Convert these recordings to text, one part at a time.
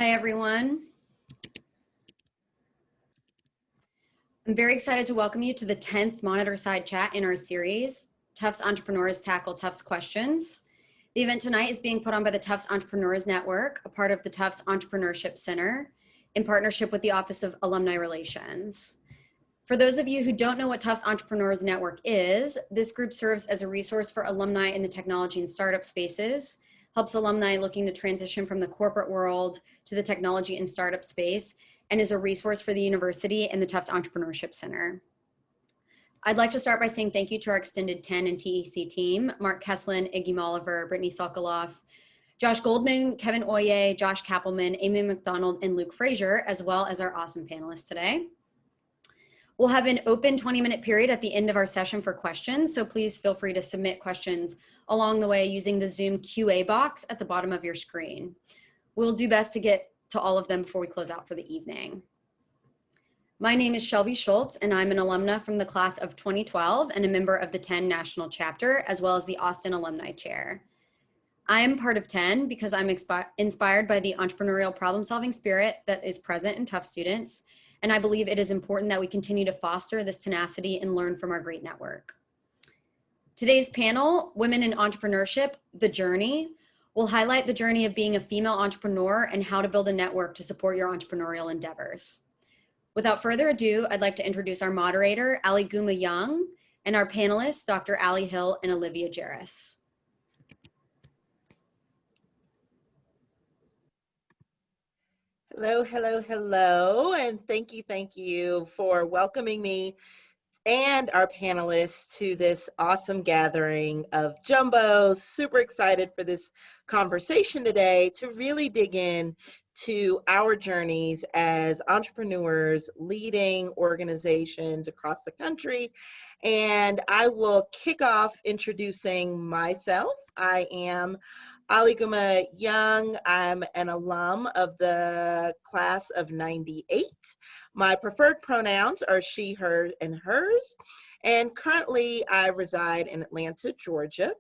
Hi, everyone. I'm very excited to welcome you to the 10th Monitor Side Chat in our series, Tufts Entrepreneurs Tackle Tufts Questions. The event tonight is being put on by the Tufts Entrepreneurs Network, a part of the Tufts Entrepreneurship Center, in partnership with the Office of Alumni Relations. For those of you who don't know what Tufts Entrepreneurs Network is, this group serves as a resource for alumni in the technology and startup spaces, helps alumni looking to transition from the corporate world to the technology and startup space, and is a resource for the university and the Tufts Entrepreneurship Center. I'd like to start by saying thank you to our Extended 10 and TEC team, Mark Kesslin, Iggy Molliver, Brittany Sokoloff, Josh Goldman, Kevin Oye, Josh Kappelman, Amy McDonald, and Luke Frazier, as well as our awesome panelists today. We'll have an open 20-minute period at the end of our session for questions, so please feel free to submit questions along the way using the Zoom QA box at the bottom of your screen. We'll do best to get to all of them before we close out for the evening. My name is Shelby Schultz, and I'm an alumna from the class of 2012 and a member of the 10 National Chapter, as well as the Austin Alumni Chair. I am part of 10 because I'm inspired by the entrepreneurial problem-solving spirit that is present in Tufts students, and I believe it is important that we continue to foster this tenacity and learn from our great network. Today's panel, Women in Entrepreneurship, The Journey, will highlight the journey of being a female entrepreneur and how to build a network to support your entrepreneurial endeavors. Without further ado, I'd like to introduce our moderator, Aliguma Young, and our panelists, Dr. Allie Hill and Olivia Jarris. Hello, hello, hello, and thank you for welcoming me and our panelists to this awesome gathering of jumbos. Super excited for this conversation today to really dig in to our journeys as entrepreneurs leading organizations across the country. And I will kick off introducing myself. I am Aliguma Young. I'm an alum of the class of 98. My preferred pronouns are she, her, and hers. And currently I reside in Atlanta, Georgia.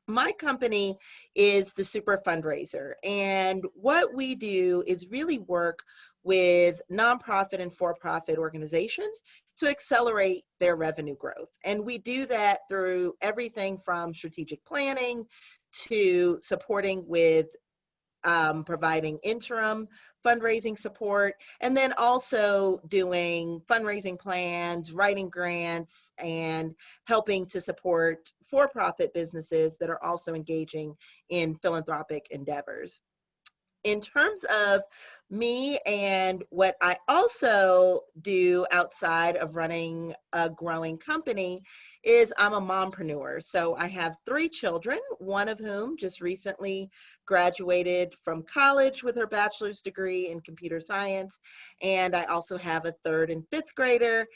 My company is the Super Fundraiser. And what we do is really work with nonprofit and for-profit organizations to accelerate their revenue growth. And we do that through everything from strategic planning to supporting with providing interim fundraising support, and then also doing fundraising plans, writing grants, and helping to support for-profit businesses that are also engaging in philanthropic endeavors. In terms of me and what I also do outside of running a growing company is I'm a mompreneur. So I have 3 children, one of whom just recently graduated from college with her bachelor's degree in computer science. And I also have a 3rd and 5th grader,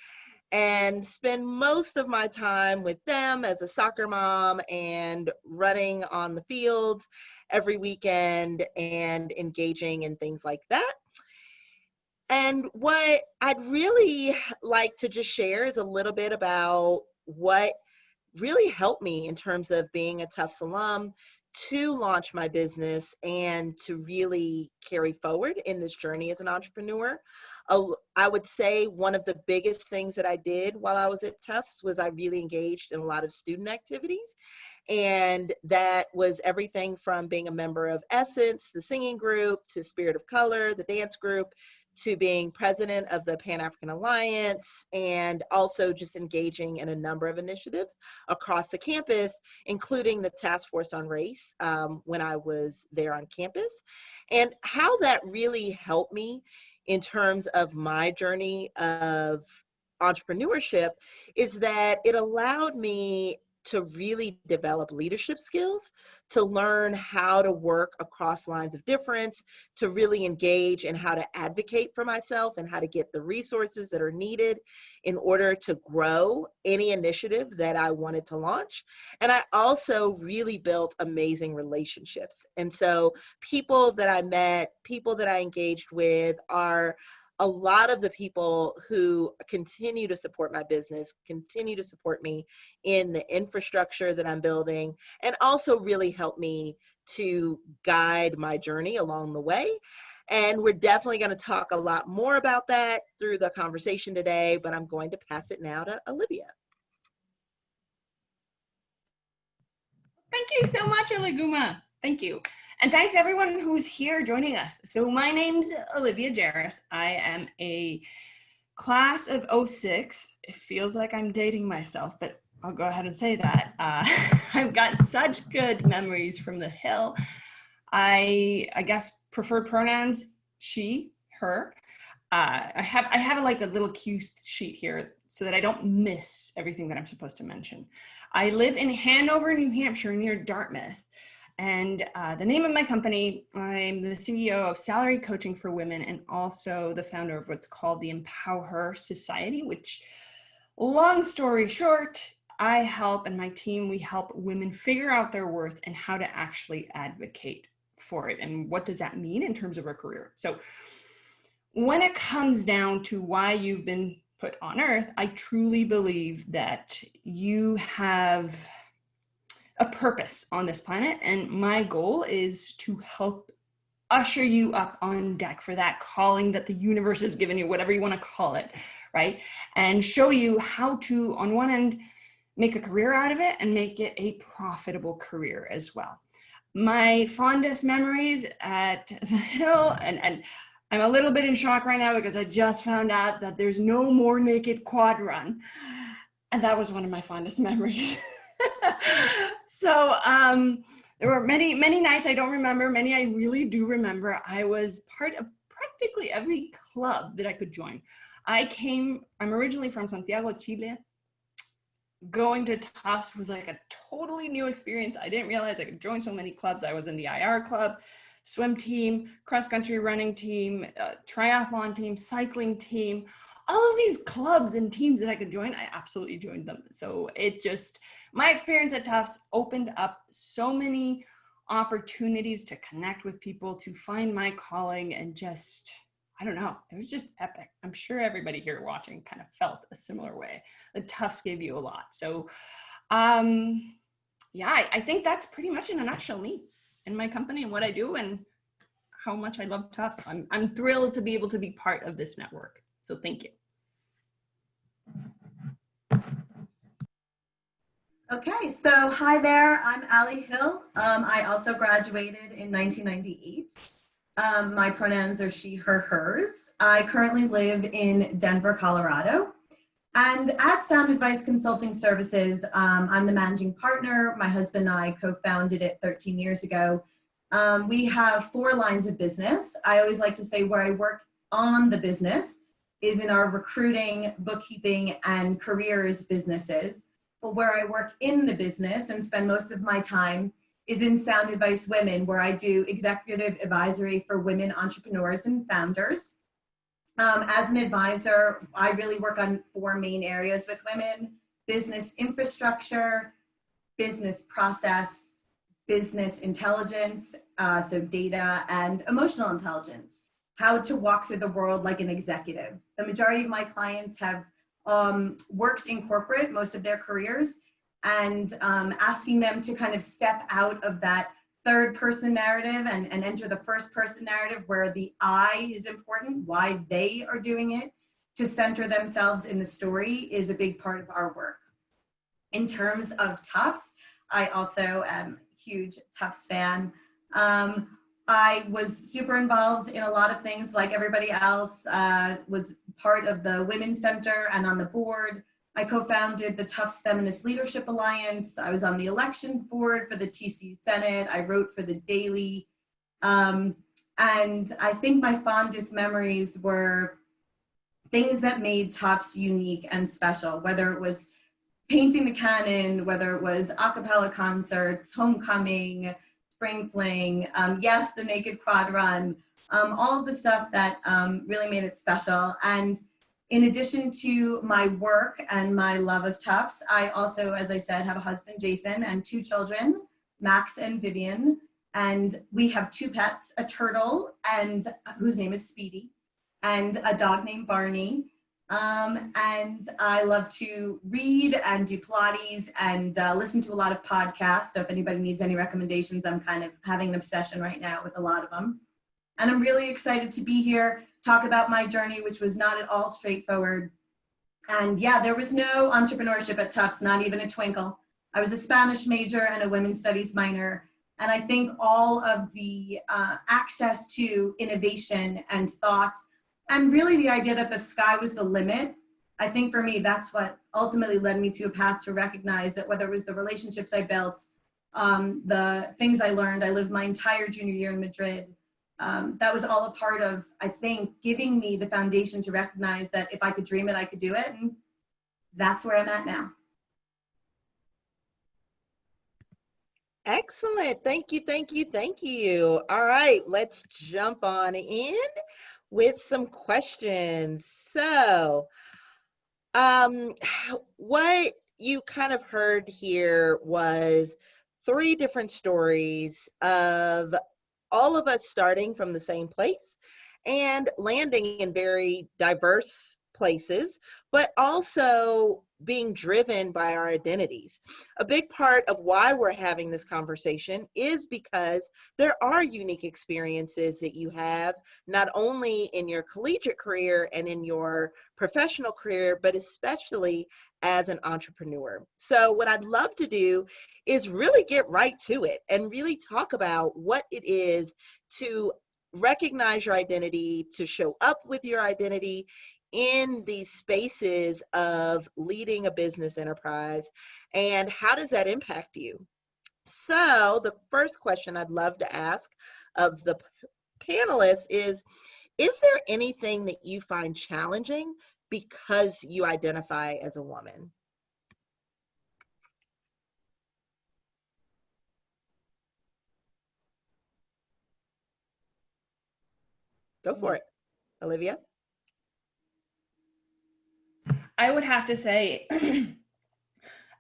and spend most of my time with them as a soccer mom and running on the fields every weekend and engaging in things like that. And what I'd really like to just share is a little bit about what really helped me in terms of being a Tufts alum to launch my business and to really carry forward in this journey as an entrepreneur. I would say one of the biggest things that I did while I was at Tufts was I really engaged in a lot of student activities. And that was everything from being a member of Essence, the singing group, to Spirit of Color, the dance group, to being president of the Pan-African Alliance, and also just engaging in a number of initiatives across the campus, including the Task Force on Race when I was there on campus. And how that really helped me in terms of my journey of entrepreneurship is that it allowed me to really develop leadership skills, to learn how to work across lines of difference, to really engage in how to advocate for myself and how to get the resources that are needed in order to grow any initiative that I wanted to launch. And I also really built amazing relationships. And so people that I met, people that I engaged with are a lot of the people who continue to support my business, continue to support me in the infrastructure that I'm building, and also really help me to guide my journey along the way. And we're definitely going to talk a lot more about that through the conversation today, but I'm going to pass it now to Olivia. Thank you so much, Aliguma. Thank you. And thanks everyone who's here joining us. So my name's Olivia Jarris. I am a class of 06. It feels like I'm dating myself, but I'll go ahead and say that. I've got such good memories from the Hill. I guess preferred pronouns, she, her. I have like a little cue sheet here so that I don't miss everything that I'm supposed to mention. I live in Hanover, New Hampshire, near Dartmouth. And the name of my company, I'm the CEO of Salary Coaching for Women and also the founder of what's called the Empower Her Society, which, long story short, I help and my team, we help women figure out their worth and how to actually advocate for it. And what does that mean in terms of a career? So when it comes down to why you've been put on earth, I truly believe that you have a purpose on this planet. And my goal is to help usher you up on deck for that calling that the universe has given you, whatever you want to call it, right? And show you how to, on one end, make a career out of it and make it a profitable career as well. My fondest memories at the Hill, and I'm a little bit in shock right now because I just found out that there's no more naked quad run. And that was one of my fondest memories. So there were many nights I don't remember, many I really do remember. I was part of practically every club that I could join. I'm originally from Santiago, Chile. Going to Tufts was like a totally new experience. I didn't realize I could join so many clubs. I was in the IR club, swim team, cross-country running team, triathlon team, cycling team, all of these clubs and teams that I could join, I absolutely joined them. So my experience at Tufts opened up so many opportunities to connect with people, to find my calling, and just, I don't know, it was just epic. I'm sure everybody here watching kind of felt a similar way. The Tufts gave you a lot. So yeah, I think that's pretty much in a nutshell me and my company and what I do and how much I love Tufts. I'm thrilled to be able to be part of this network. So thank you. Okay, so hi there, I'm Allie Hill. I also graduated in 1998. My pronouns are she, her, hers. I currently live in Denver, Colorado. And at Sound Advice Consulting Services, I'm the managing partner. My husband and I co-founded it 13 years ago. We have 4 lines of business. I always like to say where I work on the business is in our recruiting, bookkeeping, and careers businesses. But where I work in the business and spend most of my time is in Sound Advice Women, where I do executive advisory for women entrepreneurs and founders. As an advisor, I really work on 4 main areas with women: business infrastructure, business process, business intelligence, so data, and emotional intelligence. How to walk through the world like an executive. The majority of my clients have worked in corporate most of their careers, and asking them to kind of step out of that third person narrative and enter the first person narrative where the I is important, why they are doing it, to center themselves in the story is a big part of our work. In terms of Tufts, I also am a huge Tufts fan. I was super involved in a lot of things like everybody else, was part of the Women's Center and on the board. I co-founded the Tufts Feminist Leadership Alliance. I was on the elections board for the TCU Senate. I wrote for the Daily. And I think my fondest memories were things that made Tufts unique and special, whether it was painting the cannon, whether it was a cappella concerts, homecoming, spring fling, yes, the naked quad run, all of the stuff that really made it special. And in addition to my work and my love of Tufts, I also, as I said, have a husband, Jason, and 2 children, Max and Vivian. And we have 2 pets, a turtle, and whose name is Speedy, and a dog named Barney. And I love to read and do Pilates and listen to a lot of podcasts. So if anybody needs any recommendations, I'm kind of having an obsession right now with a lot of them. And I'm really excited to be here, talk about my journey, which was not at all straightforward. And yeah, there was no entrepreneurship at Tufts, not even a twinkle. I was a Spanish major and a women's studies minor. And I think all of the access to innovation and thought, and really the idea that the sky was the limit, I think for me, that's what ultimately led me to a path to recognize that whether it was the relationships I built, the things I learned, I lived my entire junior year in Madrid. That was all a part of, I think, giving me the foundation to recognize that if I could dream it, I could do it. And that's where I'm at now. Excellent. Thank you, thank you, thank you. All right, let's jump on in with some questions. So, what you kind of heard here was 3 different stories of all of us starting from the same place and landing in very diverse places, but also being driven by our identities. A big part of why we're having this conversation is because there are unique experiences that you have, not only in your collegiate career and in your professional career, but especially as an entrepreneur. So what I'd love to do is really get right to it and really talk about what it is to recognize your identity, to show up with your identity in these spaces of leading a business enterprise, and how does that impact you? So the first question I'd love to ask of the panelists is there anything that you find challenging because you identify as a woman? Go for it, Olivia. I would have to say,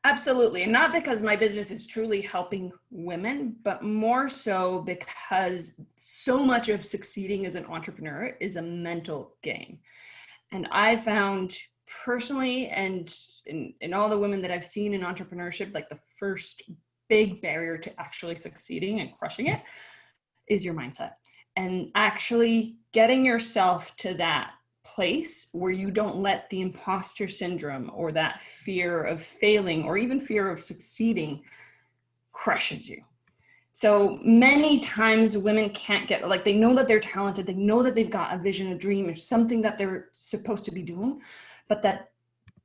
absolutely. And not because my business is truly helping women, but more so because so much of succeeding as an entrepreneur is a mental game. And I found personally, and in all the women that I've seen in entrepreneurship, like the first big barrier to actually succeeding and crushing it is your mindset. And actually getting yourself to that place where you don't let the imposter syndrome or that fear of failing or even fear of succeeding crushes you. So many times women can't get, like, they know that they're talented, they know that they've got a vision, a dream, or something that they're supposed to be doing, but that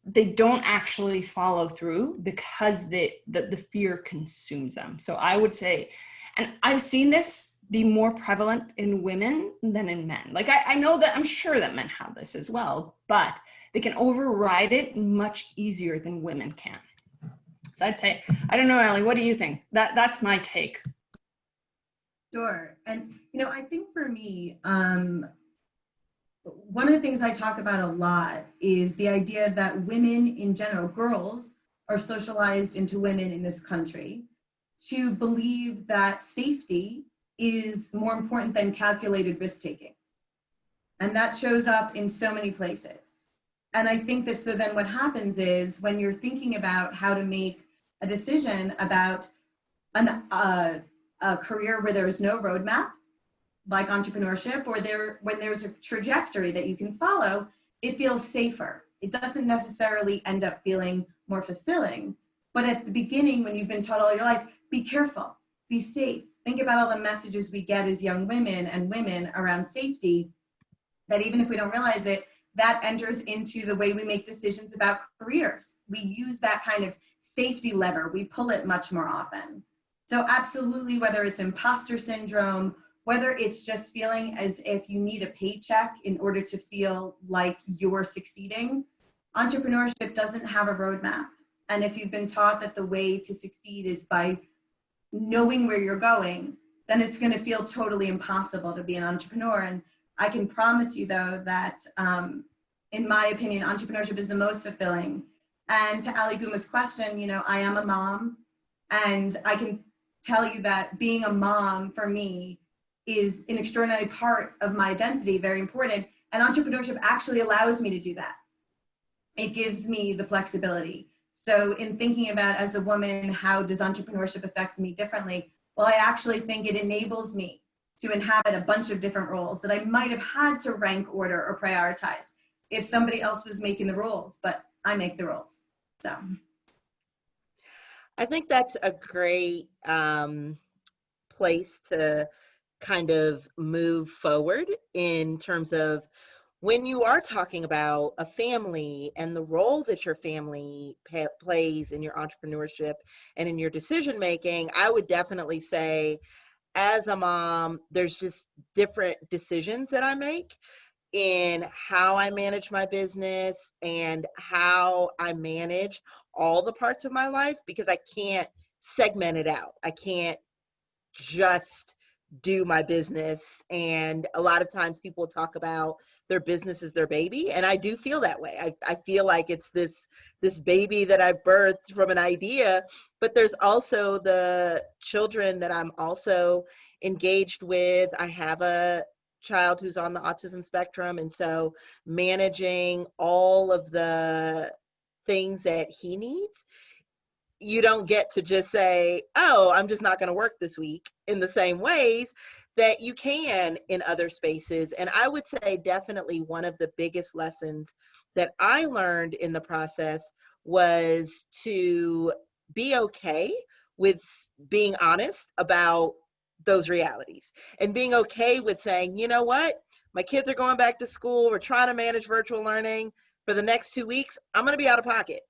they don't actually follow through because the fear consumes them. So I would say, and I've seen this be more prevalent in women than in men. Like I know that, I'm sure that men have this as well, but they can override it much easier than women can. So I'd say, I don't know, Allie, what do you think? That's my take. Sure. And, I think for me, one of the things I talk about a lot is the idea that women in general, girls, are socialized into women in this country to believe that safety is more important than calculated risk-taking. And that shows up in so many places. And I think that, so then what happens is when you're thinking about how to make a decision about a career where there's no roadmap, like entrepreneurship, or when there's a trajectory that you can follow, it feels safer. It doesn't necessarily end up feeling more fulfilling. But at the beginning, when you've been taught all your life, be careful, be safe. Think about all the messages we get as young women and women around safety, that even if we don't realize it, that enters into the way we make decisions about careers. We use that kind of safety lever. We pull it much more often. So absolutely, whether it's imposter syndrome, whether it's just feeling as if you need a paycheck in order to feel like you're succeeding, entrepreneurship doesn't have a roadmap. And if you've been taught that the way to succeed is by knowing where you're going, then it's going to feel totally impossible to be an entrepreneur. And I can promise you, though, that in my opinion, entrepreneurship is the most fulfilling. And to Aliguma's question, I am a mom, and I can tell you that being a mom for me is an extraordinary part of my identity, very important. And entrepreneurship actually allows me to do that. It gives me the flexibility. So in thinking about, as a woman, how does entrepreneurship affect me differently? Well, I actually think it enables me to inhabit a bunch of different roles that I might have had to rank, order, or prioritize if somebody else was making the rules, but I make the rules. So I think that's a great place to kind of move forward in terms of when you are talking about a family and the role that your family plays in your entrepreneurship and in your decision making. I would definitely say, as a mom, there's just different decisions that I make in how I manage my business and how I manage all the parts of my life, because I can't segment it out. I can't just do my business. And a lot of times people talk about their business as their baby, and I do feel that way. I feel like it's this baby that I birthed from an idea, but there's also the children that I'm also engaged with. I have a child who's on the autism spectrum, and so managing all of the things that he needs, you don't get to just say, oh, I'm just not going to work this week in the same ways that you can in other spaces. And I would say definitely one of the biggest lessons that I learned in the process was to be okay with being honest about those realities, and being okay with saying, you know what, my kids are going back to school, we're trying to manage virtual learning for the next 2 weeks, I'm going to be out of pocket.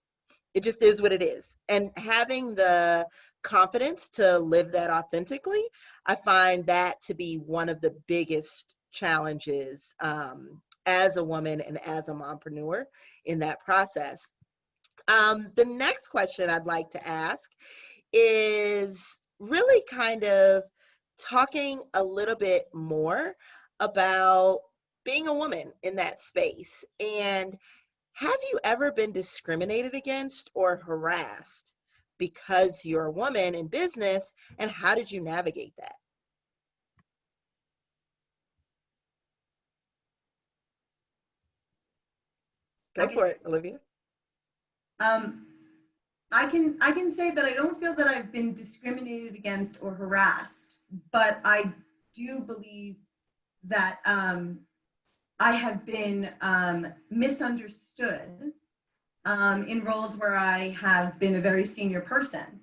It just is what it is. And having the confidence to live that authentically, I find that to be one of the biggest challenges as a woman and as a mompreneur in that process. The next question I'd like to ask is really kind of talking a little bit more about being a woman in that space. And have you ever been discriminated against or harassed because you're a woman in business, and how did you navigate that? Go for it, Olivia. I can say that I don't feel that I've been discriminated against or harassed, but I do believe that I have been misunderstood in roles where I have been a very senior person.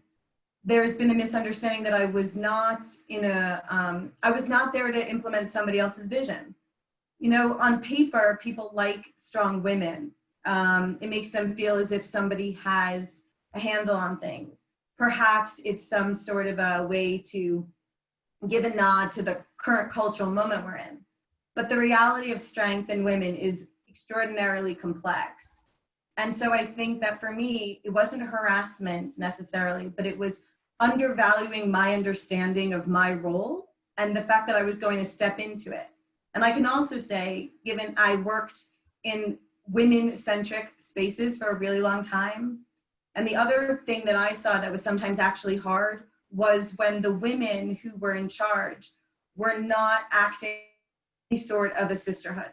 There's been a misunderstanding that I was not I was not there to implement somebody else's vision. You know, on paper, people like strong women. It makes them feel as if somebody has a handle on things. Perhaps it's some sort of a way to give a nod to the current cultural moment we're in. But the reality of strength in women is extraordinarily complex. And so I think that for me, it wasn't harassment necessarily, but it was undervaluing my understanding of my role and the fact that I was going to step into it. And I can also say, given I worked in women-centric spaces for a really long time, and the other thing that I saw that was sometimes actually hard was when the women who were in charge were not acting any sort of a sisterhood.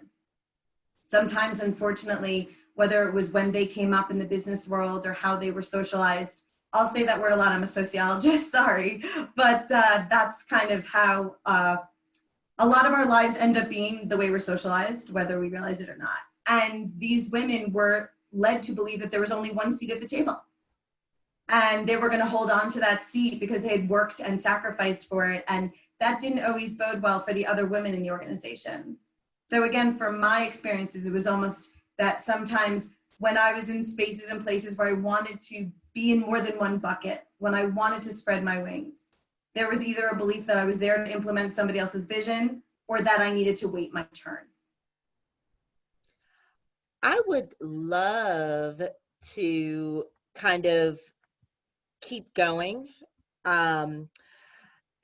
Sometimes, unfortunately, whether it was when they came up in the business world or how they were socialized, I'll say that word a lot, I'm a sociologist, sorry, but that's kind of how a lot of our lives end up being the way we're socialized, whether we realize it or not. And these women were led to believe that there was only one seat at the table. And they were going to hold on to that seat because they had worked and sacrificed for it. And that didn't always bode well for the other women in the organization. So again, from my experiences, it was almost that sometimes when I was in spaces and places where I wanted to be in more than one bucket, when I wanted to spread my wings, there was either a belief that I was there to implement somebody else's vision or that I needed to wait my turn. I would love to kind of keep going.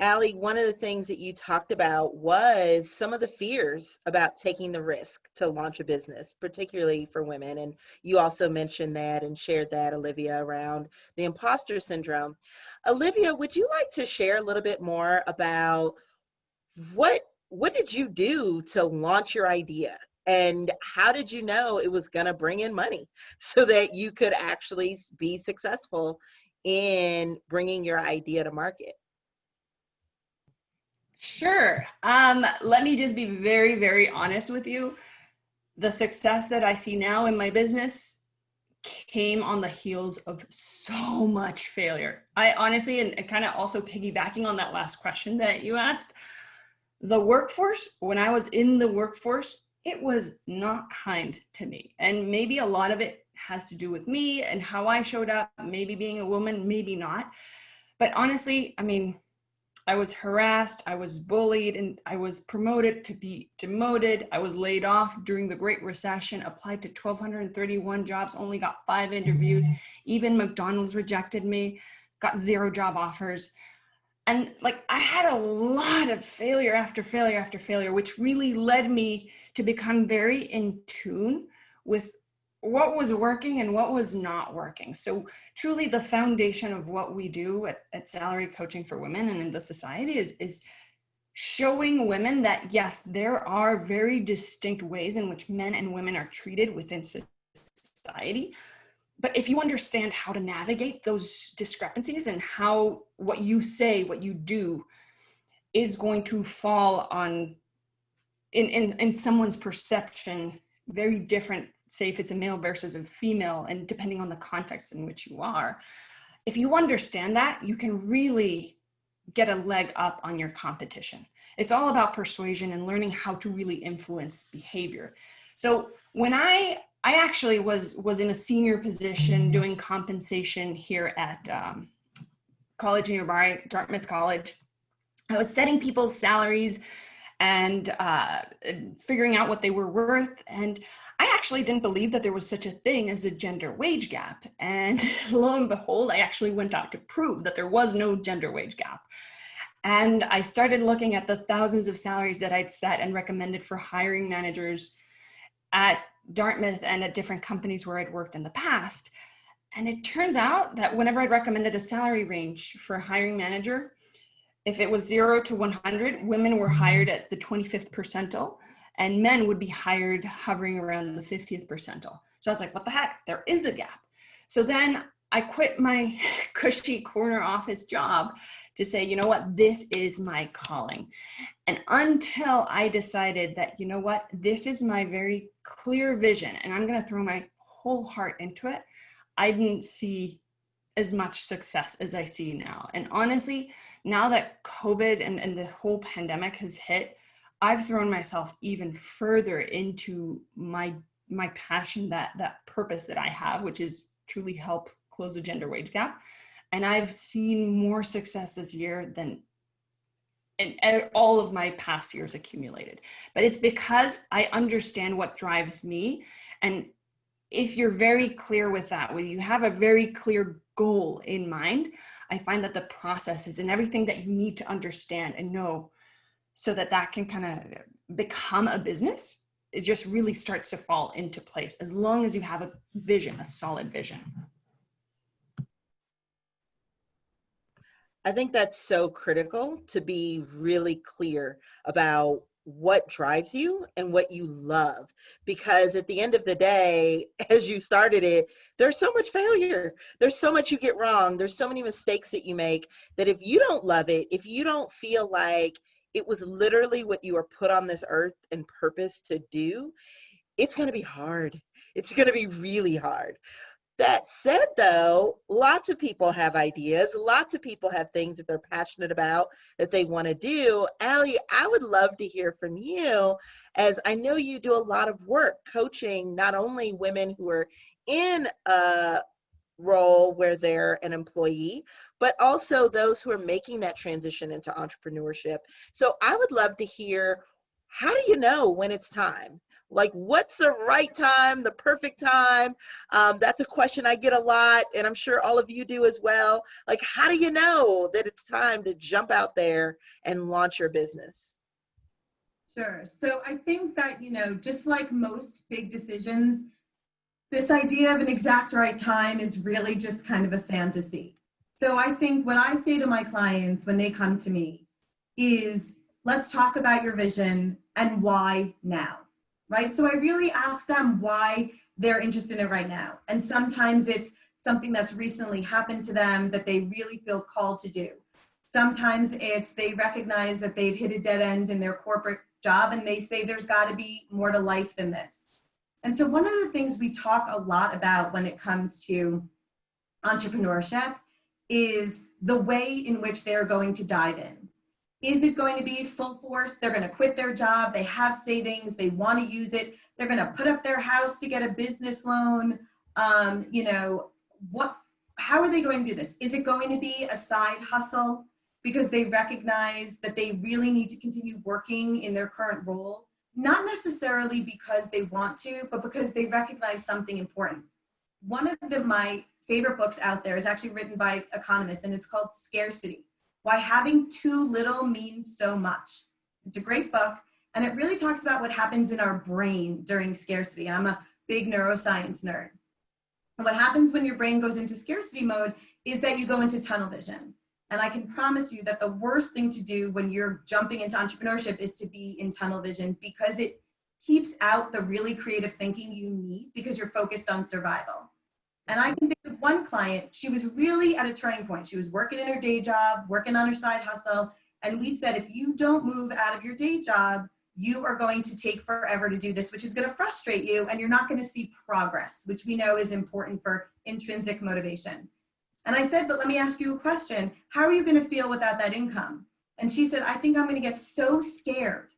Allie, one of the things that you talked about was some of the fears about taking the risk to launch a business, particularly for women. And you also mentioned that and shared that, Olivia, around the imposter syndrome. Olivia, would you like to share a little bit more about what did you do to launch your idea? And how did you know it was going to bring in money so that you could actually be successful in bringing your idea to market? Sure. Let me just be very, very honest with you. The success that I see now in my business came on the heels of so much failure. I honestly, and kind of also piggybacking on that last question that you asked, the workforce, when I was in the workforce, it was not kind to me. And maybe a lot of it has to do with me and how I showed up, maybe being a woman, maybe not. But honestly, I mean, I was harassed, I was bullied, and I was promoted to be demoted. I was laid off during the Great Recession, applied to 1,231 jobs, only got 5 interviews. Even McDonald's rejected me, got 0 job offers. And like, I had a lot of failure after failure after failure, which really led me to become very in tune with what was working and what was not working. So truly the foundation of what we do at Salary Coaching for Women and in the society is showing women that yes, there are very distinct ways in which men and women are treated within society. But if you understand how to navigate those discrepancies and how what you say, what you do is going to fall on, in someone's perception, very different, say if it's a male versus a female, and depending on the context in which you are, if you understand that, you can really get a leg up on your competition. It's all about persuasion and learning how to really influence behavior. So when I actually was in a senior position doing compensation here at college nearby, Dartmouth College. I was setting people's salaries and figuring out what they were worth. And I actually didn't believe that there was such a thing as a gender wage gap. And lo and behold, I actually went out to prove that there was no gender wage gap. And I started looking at the thousands of salaries that I'd set and recommended for hiring managers at Dartmouth and at different companies where I'd worked in the past. And it turns out that whenever I'd recommended a salary range for a hiring manager, if it was 0 to 100, women were hired at the 25th percentile and men would be hired hovering around the 50th percentile. So I was like, what the heck? There is a gap. So then I quit my cushy corner office job to say, you know what, this is my calling. And until I decided that, you know what, this is my very clear vision and I'm going to throw my whole heart into it, I didn't see as much success as I see now. And honestly, now that COVID and the whole pandemic has hit, I've thrown myself even further into my passion, that purpose that I have, which is truly help close the gender wage gap. And I've seen more success this year than in all of my past years accumulated. But it's because I understand what drives me. And if you're very clear with that, when you have a very clear goal in mind, I find that the processes and everything that you need to understand and know so that that can kind of become a business, it just really starts to fall into place as long as you have a vision, a solid vision. I think that's so critical to be really clear about what drives you and what you love, because at the end of the day, as you started it, there's so much failure, there's so much you get wrong, there's so many mistakes that you make, that if you don't love it, if you don't feel like it was literally what you were put on this earth and purpose to do, it's going to be hard. It's going to be really hard. That said, though, lots of people have ideas. Lots of people have things that they're passionate about that they want to do. Allie, I would love to hear from you, as I know you do a lot of work coaching not only women who are in a role where they're an employee, but also those who are making that transition into entrepreneurship. So I would love to hear, how do you know when it's time? Like, what's the right time, the perfect time? That's a question I get a lot, and I'm sure all of you do as well. Like, how do you know that it's time to jump out there and launch your business? Sure. So I think that, just like most big decisions, this idea of an exact right time is really just kind of a fantasy. So I think what I say to my clients when they come to me is, let's talk about your vision and why now. Right? So I really ask them why they're interested in it right now. And sometimes it's something that's recently happened to them that they really feel called to do. Sometimes it's they recognize that they've hit a dead end in their corporate job and they say there's got to be more to life than this. And so one of the things we talk a lot about when it comes to entrepreneurship is the way in which they're going to dive in. Is it going to be full force? They're going to quit their job. They have savings. They want to use it. They're going to put up their house to get a business loan. How are they going to do this? Is it going to be a side hustle because they recognize that they really need to continue working in their current role? Not necessarily because they want to, but because they recognize something important. One of my favorite books out there is actually written by economists, and it's called Scarcity: Why Having Too Little Means So Much. It's a great book, and it really talks about what happens in our brain during scarcity. And I'm a big neuroscience nerd. And what happens when your brain goes into scarcity mode is that you go into tunnel vision. And I can promise you that the worst thing to do when you're jumping into entrepreneurship is to be in tunnel vision, because it keeps out the really creative thinking you need because you're focused on survival. And I can think of one client, she was really at a turning point. She was working in her day job, working on her side hustle. And we said, if you don't move out of your day job, you are going to take forever to do this, which is going to frustrate you, and you're not going to see progress, which we know is important for intrinsic motivation. And I said, but let me ask you a question. How are you going to feel without that income? And she said, I think I'm going to get so scared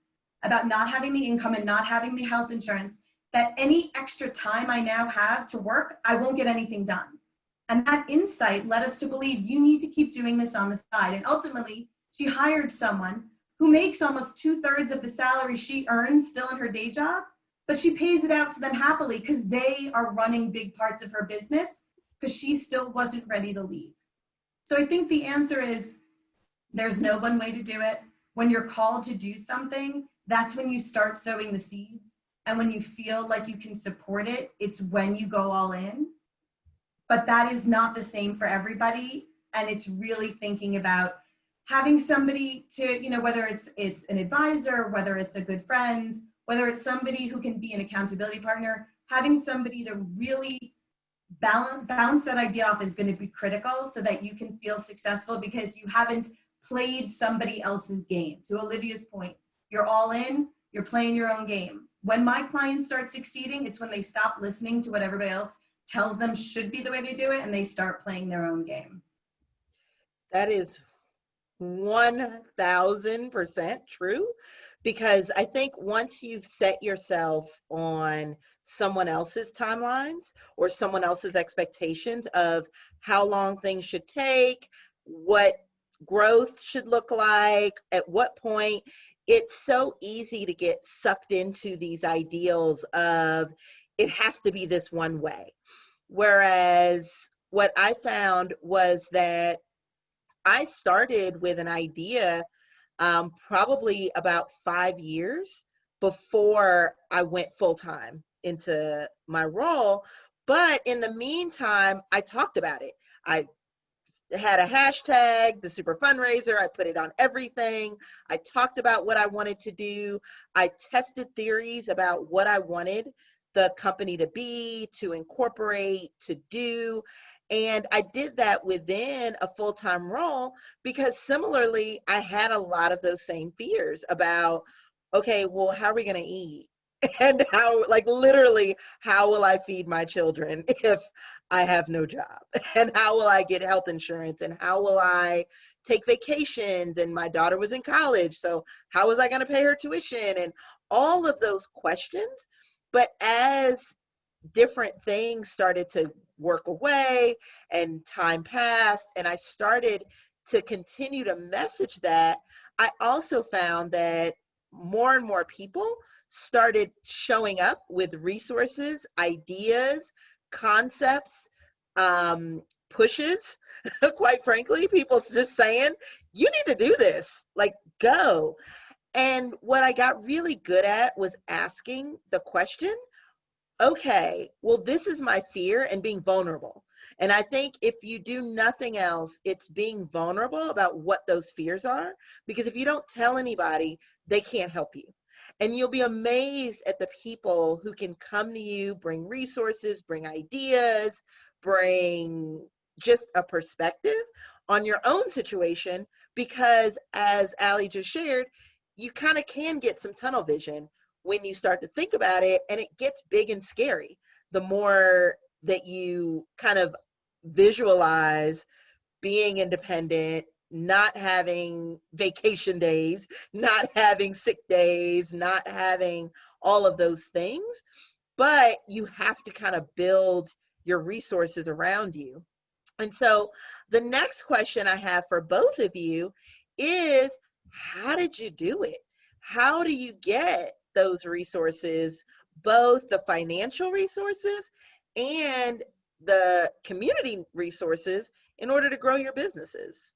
about not having the income and not having the health insurance that any extra time I now have to work, I won't get anything done. And that insight led us to believe you need to keep doing this on the side. And ultimately, she hired someone who makes almost 2/3 of the salary she earns still in her day job, but she pays it out to them happily because they are running big parts of her business because she still wasn't ready to leave. So I think the answer is there's no one way to do it. When you're called to do something, that's when you start sowing the seeds. And when you feel like you can support it, it's when you go all in. But that is not the same for everybody. And it's really thinking about having somebody to, whether it's an advisor, whether it's a good friend, whether it's somebody who can be an accountability partner, having somebody to really bounce that idea off is going to be critical so that you can feel successful because you haven't played somebody else's game. To Olivia's point, you're all in, you're playing your own game. When my clients start succeeding, it's when they stop listening to what everybody else tells them should be the way they do it and they start playing their own game. That is 1000% true, because I think once you've set yourself on someone else's timelines or someone else's expectations of how long things should take, what growth should look like, at what point, it's so easy to get sucked into these ideals of it has to be this one way. Whereas what I found was that I started with an idea probably about 5 years before I went full-time into my role. But in the meantime, I talked about it. I had a hashtag, the super fundraiser. I put it on everything. I talked about what I wanted to do. I tested theories about what I wanted the company to be, to incorporate, to do. And I did that within a full-time role because similarly, I had a lot of those same fears about, okay, well, how are we going to eat? And how, like literally, how will I feed my children if I have no job? And how will I get health insurance? And how will I take vacations? And my daughter was in college, so how was I going to pay her tuition? And all of those questions. But as different things started to work away and time passed, and I started to continue to message that, I also found that more and more people started showing up with resources, ideas, concepts, pushes, quite frankly, people just saying, you need to do this, like go. And what I got really good at was asking the question, okay, well, this is my fear, and being vulnerable. And I think if you do nothing else, it's being vulnerable about what those fears are, because if you don't tell anybody, they can't help you. And you'll be amazed at the people who can come to you, bring resources, bring ideas, bring just a perspective on your own situation, because as Allie just shared, you kind of can get some tunnel vision when you start to think about it, and it gets big and scary. The more that you kind of visualize being independent, not having vacation days, not having sick days, not having all of those things, but you have to kind of build your resources around you. And so the next question I have for both of you is, how did you do it? How do you get those resources, both the financial resources and the community resources, in order to grow your businesses?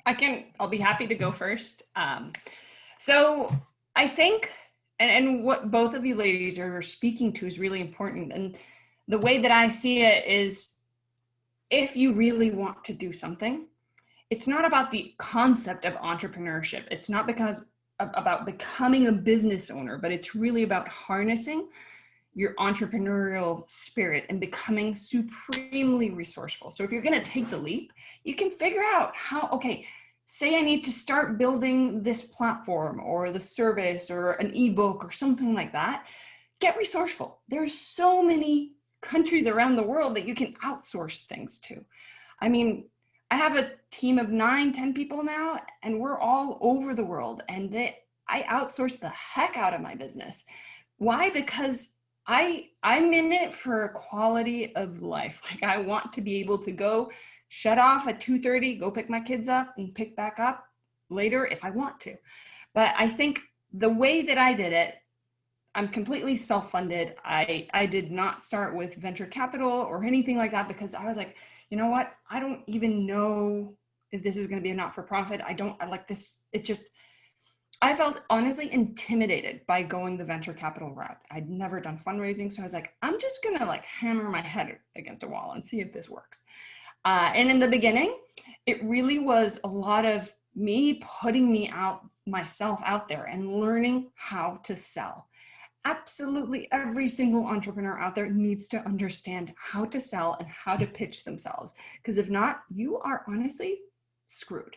I'll be happy to go first. So I think, and what both of you ladies are speaking to is really important. And the way that I see it is, if you really want to do something, it's not about the concept of entrepreneurship. It's not about becoming a business owner, but it's really about harnessing your entrepreneurial spirit and becoming supremely resourceful. So if you're going to take the leap, you can figure out how, okay, say I need to start building this platform or the service or an ebook or something like that. Get resourceful. There's so many countries around the world that you can outsource things to. I mean, I have a team of 9-10 people now, and we're all over the world, and I outsource the heck out of my business. Why? Because I'm in it for quality of life. Like, I want to be able to go shut off at 2:30, go pick my kids up and pick back up later if I want to. But I think the way that I did it, I'm completely self-funded. I did not start with venture capital or anything like that, because I was like, you know what? I don't even know if this is going to be a not-for-profit. I like this. I felt honestly intimidated by going the venture capital route. I'd never done fundraising. So I was like, I'm just going to like hammer my head against a wall and see if this works. And in the beginning, it really was a lot of me putting myself out there and learning how to sell. Absolutely every single entrepreneur out there needs to understand how to sell and how to pitch themselves. Because if not, you are honestly screwed.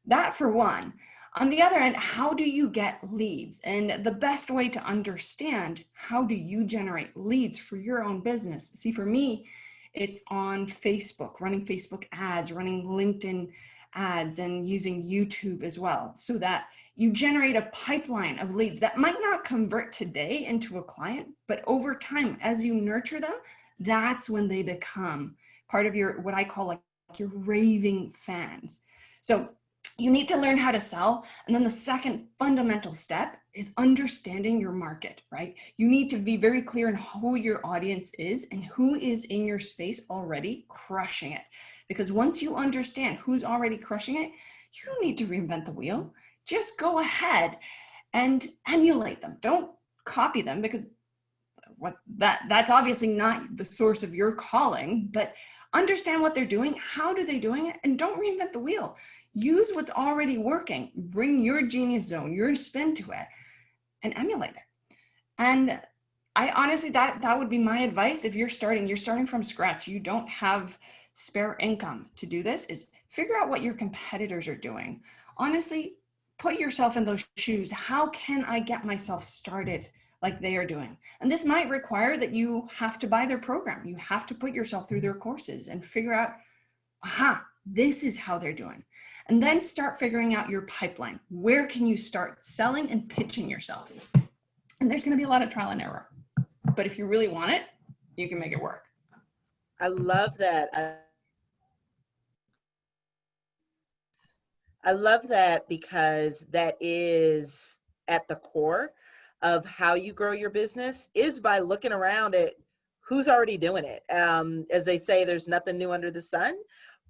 That for one. On the other end, how do you get leads? And the best way to understand how do you generate leads for your own business? See, for me, it's on Facebook, running Facebook ads, running LinkedIn ads, and using YouTube as well, so that you generate a pipeline of leads that might not convert today into a client, but over time, as you nurture them, that's when they become part of your, what I call like your raving fans. So you need to learn how to sell. And then the second fundamental step is understanding your market, right? You need to be very clear on who your audience is and who is in your space already crushing it. Because once you understand who's already crushing it, you don't need to reinvent the wheel. Just go ahead and emulate them. Don't copy them, because that's obviously not the source of your calling, but understand what they're doing. How do they doing it? And don't reinvent the wheel. Use what's already working. Bring your genius zone, your spin to it, and emulate it. And I honestly, that would be my advice. If you're starting from scratch, you don't have spare income to do this, is figure out what your competitors are doing. Honestly, put yourself in those shoes. How can I get myself started like they are doing? And this might require that you have to buy their program. You have to put yourself through their courses and figure out, this is how they're doing. And then start figuring out your pipeline. Where can you start selling and pitching yourself? And there's going to be a lot of trial and error. But if you really want it, you can make it work. I love that. I love that, because that is at the core of how you grow your business, is by looking around at who's already doing it. As they say, there's nothing new under the sun,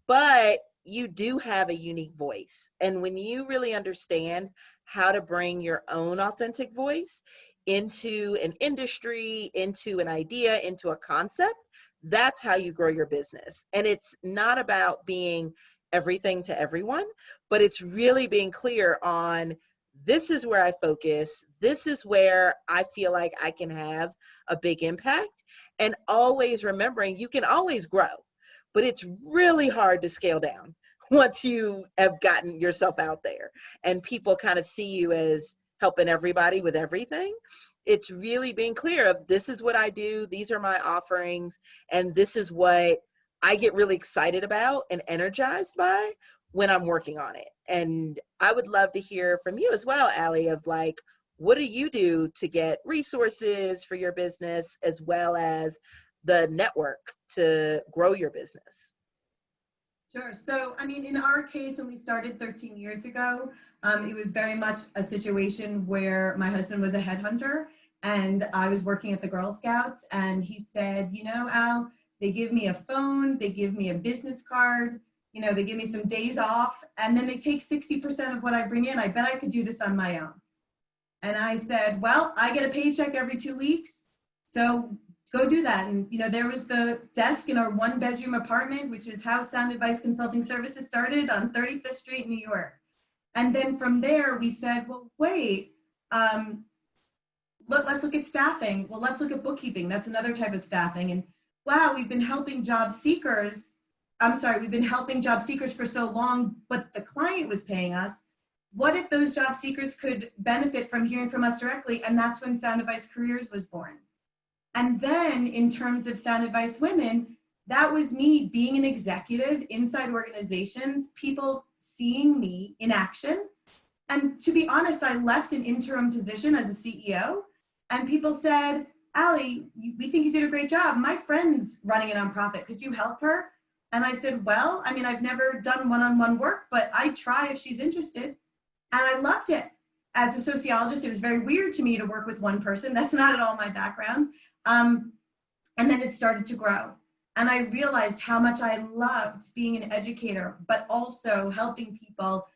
but you do have a unique voice. And when you really understand how to bring your own authentic voice into an industry, into an idea, into a concept, that's how you grow your business. And it's not about being everything to everyone, but it's really being clear on, this is where I focus. This is where I feel like I can have a big impact. And always remembering you can always grow, but it's really hard to scale down once you have gotten yourself out there and people kind of see you as helping everybody with everything. It's really being clear of, this is what I do, these are my offerings, and this is what I get really excited about and energized by when I'm working on it. And I would love to hear from you as well, Allie, of like, what do you do to get resources for your business as well as the network to grow your business? Sure. So, I mean, in our case, when we started 13 years ago, it was very much a situation where my husband was a headhunter and I was working at the Girl Scouts, and he said, you know, Al, they give me a phone, they give me a business card, you know, they give me some days off, and then they take 60% of what I bring in. I bet I could do this on my own. And I said, well, I get a paycheck every 2 weeks, so go do that. And, you know, there was the desk in our 1-bedroom apartment, which is how Sound Advice Consulting Services started on 35th Street, New York. And then from there, we said, well, wait, let's look at staffing. Well, let's look at bookkeeping. That's another type of staffing. And wow, we've been helping job seekers. We've been helping job seekers for so long, but the client was paying us. What if those job seekers could benefit from hearing from us directly? And that's when Sound Advice Careers was born. And then in terms of Sound Advice Women, that was me being an executive inside organizations, people seeing me in action. And to be honest, I left an interim position as a CEO, and people said, Allie, we think you did a great job. My friend's running a nonprofit. Could you help her? And I said, well, I mean, I've never done one-on-one work, but I'd try if she's interested. And I loved it. As a sociologist, it was very weird to me to work with one person. That's not at all my background. And then it started to grow. And I realized how much I loved being an educator, but also helping people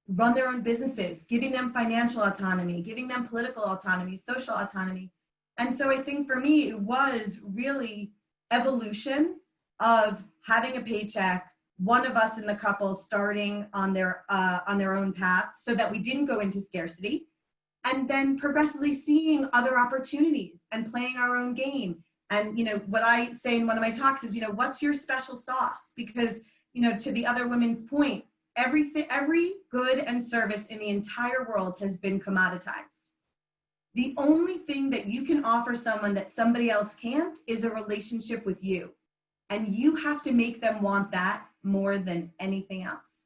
run their own businesses, giving them financial autonomy, giving them political autonomy, social autonomy. And so I think for me, it was really evolution of having a paycheck, one of us in the couple starting on their own path so that we didn't go into scarcity, and then progressively seeing other opportunities and playing our own game. And, you know, what I say in one of my talks is, you know, what's your special sauce? Because, you know, to the other women's point, every good and service in the entire world has been commoditized. The only thing that you can offer someone that somebody else can't is a relationship with you. And you have to make them want that more than anything else.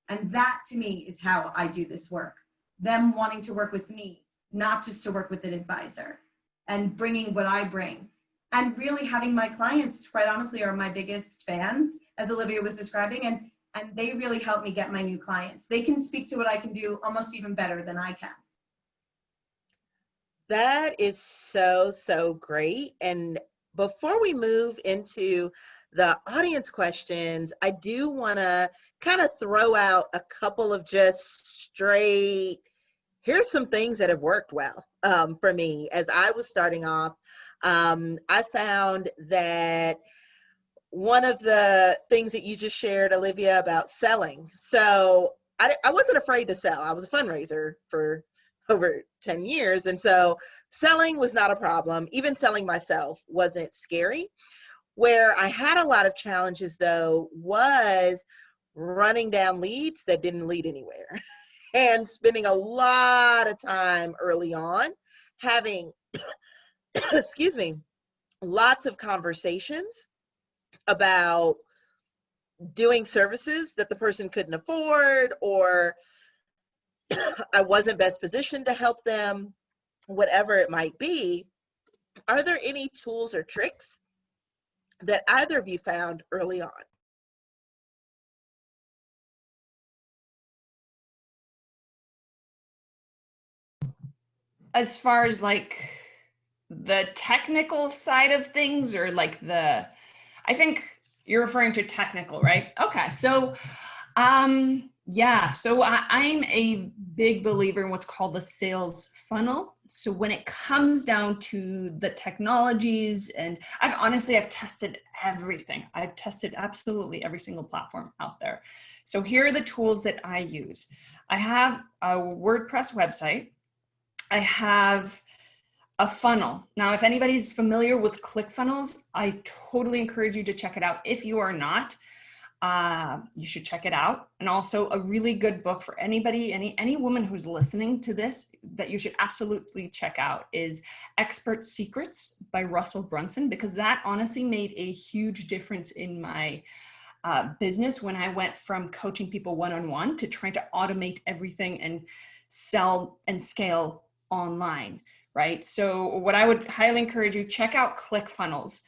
And that to me is how I do this work. Them wanting to work with me, not just to work with an advisor, and bringing what I bring. And really having my clients, quite honestly, are my biggest fans, as Olivia was describing, and they really help me get my new clients. They can speak to what I can do almost even better than I can. That is so, so great. And before we move into the audience questions, I do want to kind of throw out a couple of just straight, here's some things that have worked well for me. As I was starting off, I found that one of the things that you just shared, Olivia, about selling. So I wasn't afraid to sell. I was a fundraiser for over 10 years. And so selling was not a problem. Even selling myself wasn't scary. Where I had a lot of challenges, though, was running down leads that didn't lead anywhere and spending a lot of time early on having, excuse me, lots of conversations about doing services that the person couldn't afford, or I wasn't best positioned to help them, whatever it might be. Are there any tools or tricks that either of you found early on? As far as like the technical side of things, or like I think you're referring to technical, right? Okay. So Yeah, so I'm a big believer in what's called the sales funnel. So when it comes down to the technologies, and I've tested everything. I've tested absolutely every single platform out there. So here are the tools that I use. I have a WordPress website. I have a funnel. Now, if anybody's familiar with ClickFunnels, I totally encourage you to check it out. If you are not, you should check it out. And also a really good book for anybody, any woman who's listening to this that you should absolutely check out is Expert Secrets by Russell Brunson, because that honestly made a huge difference in my business when I went from coaching people one-on-one to trying to automate everything and sell and scale online, right? So what I would highly encourage you, check out ClickFunnels.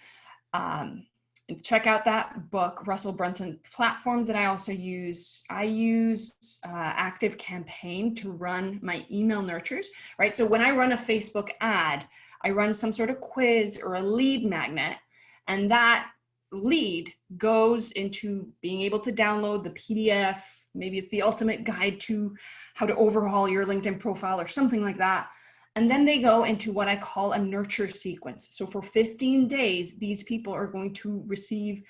And check out that book, Russell Brunson. Platforms that I also use, I use Active Campaign to run my email nurtures, right? So when I run a Facebook ad, I run some sort of quiz or a lead magnet, and that lead goes into being able to download the PDF. Maybe it's the ultimate guide to how to overhaul your LinkedIn profile or something like that. And then they go into what I call a nurture sequence. So for 15 days, these people are going to receive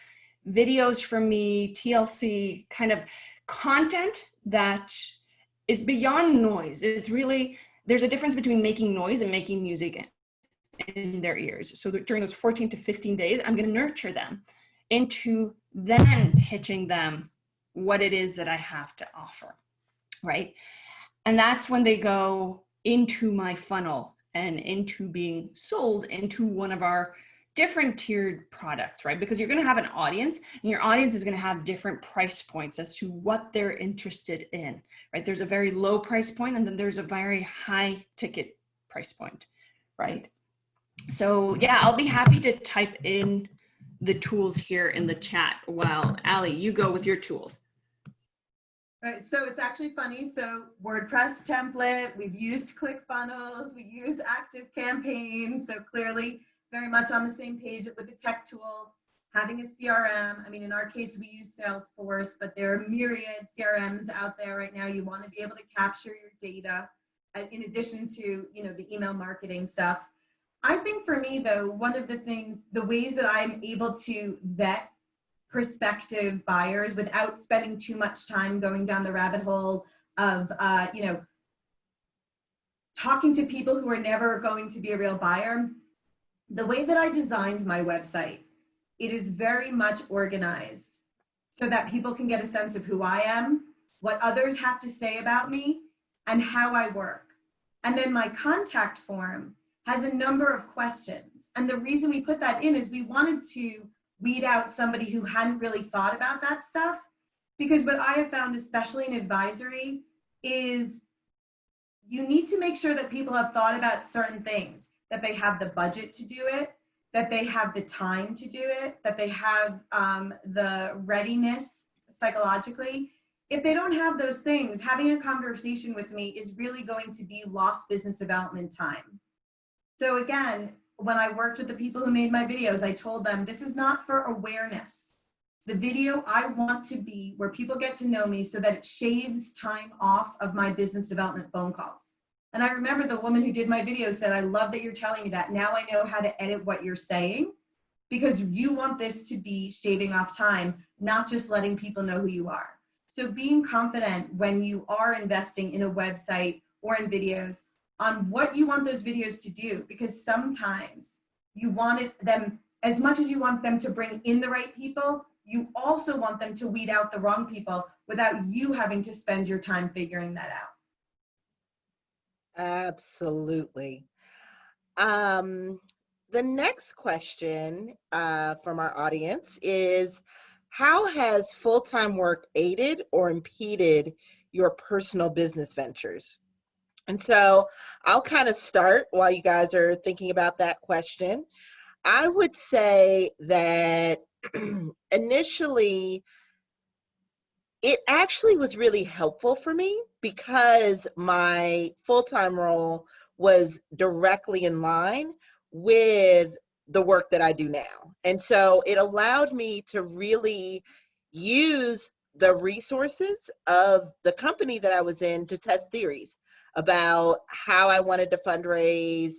videos from me, TLC, kind of content that is beyond noise. It's really, there's a difference between making noise and making music in their ears. So during those 14 to 15 days, I'm going to nurture them into then pitching them what it is that I have to offer, right? And that's when they go into my funnel and into being sold into one of our different tiered products, right? Because you're going to have an audience, and your audience is going to have different price points as to what they're interested in, right? There's a very low price point, and then there's a very high ticket price point, right? So yeah, I'll be happy to type in the tools here in the chat while Allie, you go with your tools. Right, so it's actually funny. So WordPress template, we've used ClickFunnels, we use Active Campaign. So clearly very much on the same page with the tech tools, having a CRM. I mean, in our case, we use Salesforce, but there are myriad CRMs out there right now. You want to be able to capture your data in addition to, you know, the email marketing stuff. I think for me though, one of the things, the ways that I'm able to vet prospective buyers without spending too much time going down the rabbit hole of, you know, talking to people who are never going to be a real buyer. The way that I designed my website, it is very much organized so that people can get a sense of who I am, what others have to say about me, and how I work. And then my contact form has a number of questions. And the reason we put that in is we wanted to weed out somebody who hadn't really thought about that stuff. Because what I have found, especially in advisory, is you need to make sure that people have thought about certain things, that they have the budget to do it, that they have the time to do it, that they have the readiness psychologically. If they don't have those things, having a conversation with me is really going to be lost business development time. So again, when I worked with the people who made my videos, I told them this is not for awareness. The video I want to be where people get to know me so that it shaves time off of my business development phone calls. And I remember the woman who did my video said, I love that you're telling me that. Now I know how to edit what you're saying, because you want this to be shaving off time, not just letting people know who you are. So being confident when you are investing in a website or in videos on what you want those videos to do, because sometimes you want them, as much as you want them to bring in the right people, you also want them to weed out the wrong people without you having to spend your time figuring that out. Absolutely. The next question from our audience is, how has full-time work aided or impeded your personal business ventures? And so I'll kind of start while you guys are thinking about that question. I would say that initially, it actually was really helpful for me because my full-time role was directly in line with the work that I do now. And so it allowed me to really use the resources of the company that I was in to test theories about how I wanted to fundraise,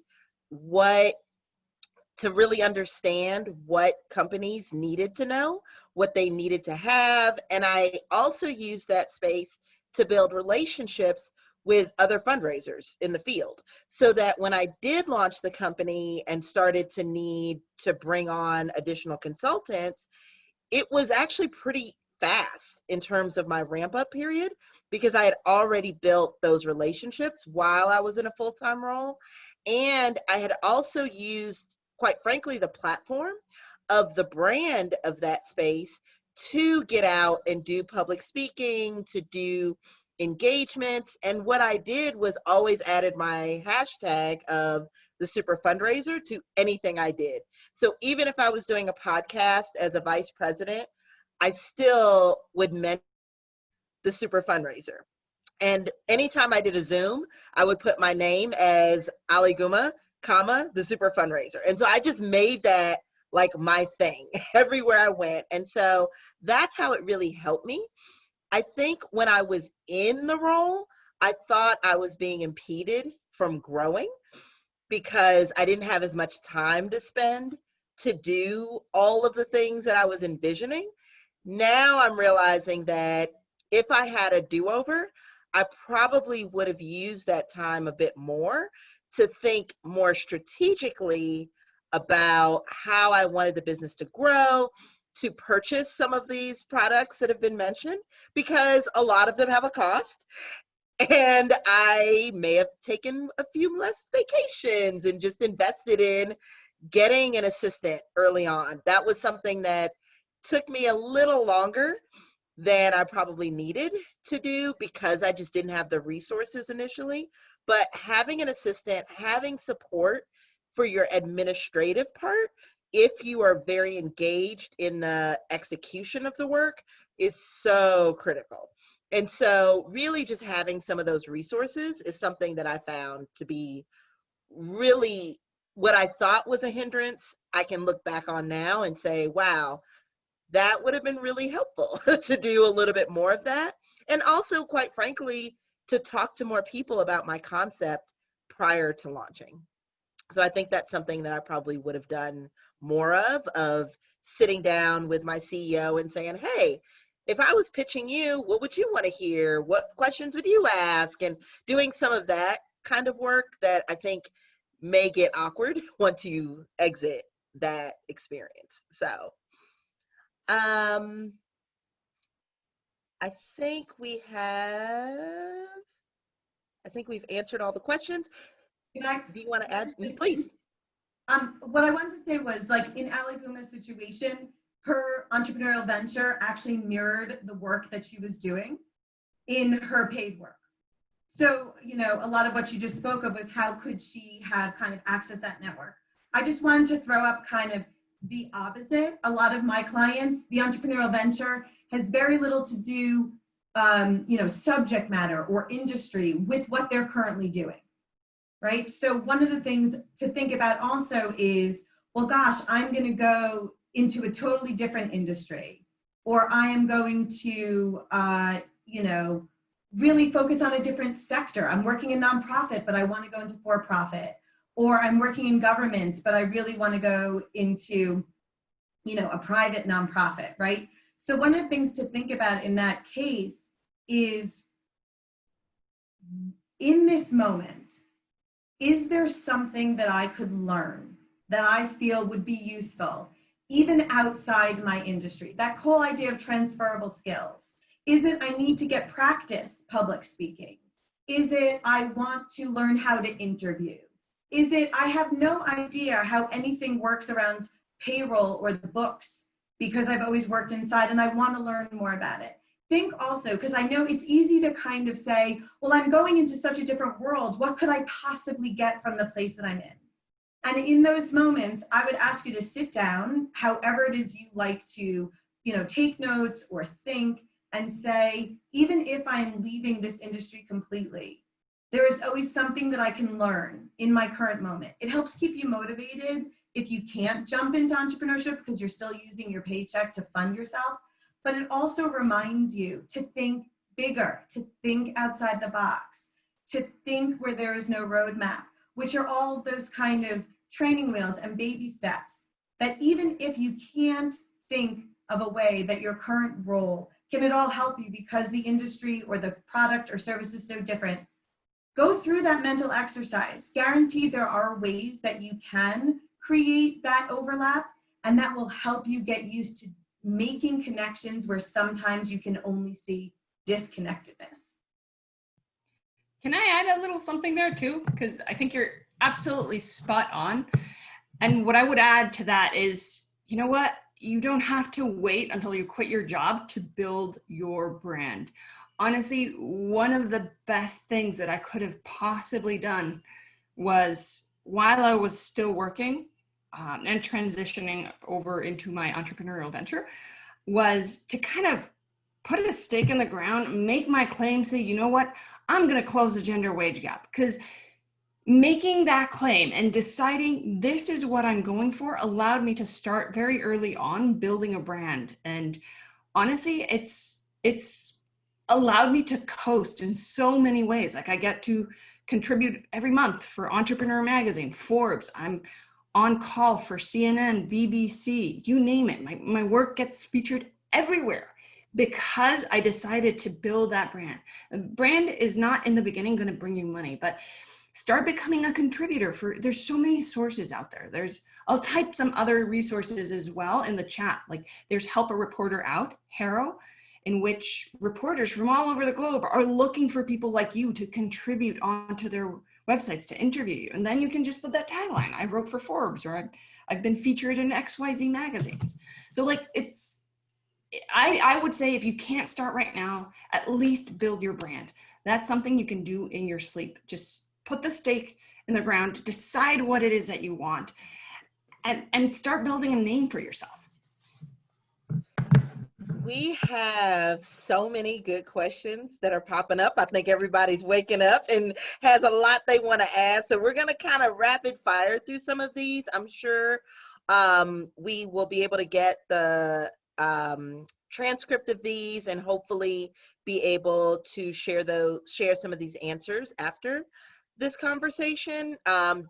to really understand what companies needed to know, what they needed to have. And I also used that space to build relationships with other fundraisers in the field, so that when I did launch the company and started to need to bring on additional consultants, it was actually pretty fast in terms of my ramp up period, because I had already built those relationships while I was in a full-time role. And I had also used, quite frankly, the platform of the brand of that space to get out and do public speaking, to do engagements. And what I did was always added my hashtag of the super fundraiser to anything I did. So even if I was doing a podcast as a vice president, I still would mention the super fundraiser. And anytime I did a Zoom, I would put my name as Aliguma, the super fundraiser. And so I just made that like my thing everywhere I went. And so that's how it really helped me. I think when I was in the role, I thought I was being impeded from growing because I didn't have as much time to spend to do all of the things that I was envisioning. Now I'm realizing that if I had a do-over, I probably would have used that time a bit more to think more strategically about how I wanted the business to grow, to purchase some of these products that have been mentioned, because a lot of them have a cost. And I may have taken a few less vacations and just invested in getting an assistant early on. That was something that took me a little longer than I probably needed to do because I just didn't have the resources initially. But having an assistant, having support for your administrative part, if you are very engaged in the execution of the work, is so critical. And so really just having some of those resources is something that I found to be really what I thought was a hindrance. I can look back on now and say, wow, that would have been really helpful to do a little bit more of that. And also, quite frankly, to talk to more people about my concept prior to launching. So I think that's something that I probably would have done more of sitting down with my CEO and saying, hey, if I was pitching you, what would you want to hear? What questions would you ask? And doing some of that kind of work that I think may get awkward once you exit that experience. So I think we've answered all the questions. Can I, do you want to add? Please. What I wanted to say was, like, in Aliguma's situation, her entrepreneurial venture actually mirrored the work that she was doing in her paid work. So, you know, a lot of what you just spoke of was how could she have kind of access that network. I just wanted to throw up kind of the opposite. A lot of my clients, the entrepreneurial venture has very little to do, you know, subject matter or industry with what they're currently doing. Right? So one of the things to think about also is, well, gosh, I'm going to go into a totally different industry, or I am going to, you know, really focus on a different sector. I'm working in nonprofit, but I want to go into for-profit, or I'm working in government, but I really want to go into, you know, a private nonprofit, right? So one of the things to think about in that case is, in this moment, is there something that I could learn that I feel would be useful, even outside my industry? That whole idea of transferable skills. Is it I need to get practice public speaking? Is it I want to learn how to interview? Is it I have no idea how anything works around payroll or the books because I've always worked inside and I want to learn more about it? Think also, because I know it's easy to kind of say, well, I'm going into such a different world. What could I possibly get from the place that I'm in? And in those moments, I would ask you to sit down, however it is you like to, you know, take notes or think and say, even if I'm leaving this industry completely, there is always something that I can learn in my current moment. It helps keep you motivated if you can't jump into entrepreneurship because you're still using your paycheck to fund yourself. but it also reminds you to think bigger, to think outside the box, to think where there is no roadmap, which are all those kind of training wheels and baby steps that even if you can't think of a way that your current role can it all help you because the industry or the product or service is so different, go through that mental exercise. Guaranteed there are ways that you can create that overlap, and that will help you get used to making connections where sometimes you can only see disconnectedness. Can I add a little something there too? Because I think you're absolutely spot on. And what I would add to that is, you know what? You don't have to wait until you quit your job to build your brand. Honestly, one of the best things that I could have possibly done was while I was still working and transitioning over into my entrepreneurial venture was to kind of put a stake in the ground, make my claim, say, you know what, I'm going to close the gender wage gap. Because making that claim and deciding this is what I'm going for allowed me to start very early on building a brand. And honestly, it's allowed me to coast in so many ways. Like I get to contribute every month for Entrepreneur Magazine, Forbes. I'm on call for CNN, BBC, you name it. My work gets featured everywhere because I decided to build that brand. The brand is not in the beginning going to bring you money, but start becoming a contributor there's so many sources out there. I'll type some other resources as well in the chat. Like there's Help a Reporter Out, HARO, in which reporters from all over the globe are looking for people like you to contribute onto their websites to interview you. And then you can just put that tagline, I wrote for Forbes, or I've been featured in XYZ magazines. So like I would say if you can't start right now, at least build your brand. That's something you can do in your sleep. Just put the stake in the ground, decide what it is that you want, and start building a name for yourself. We have so many good questions that are popping up. I think everybody's waking up and has a lot they want to ask. So we're going to kind of rapid fire through some of these. I'm sure we will be able to get the transcript of these and hopefully be able to share some of these answers after this conversation.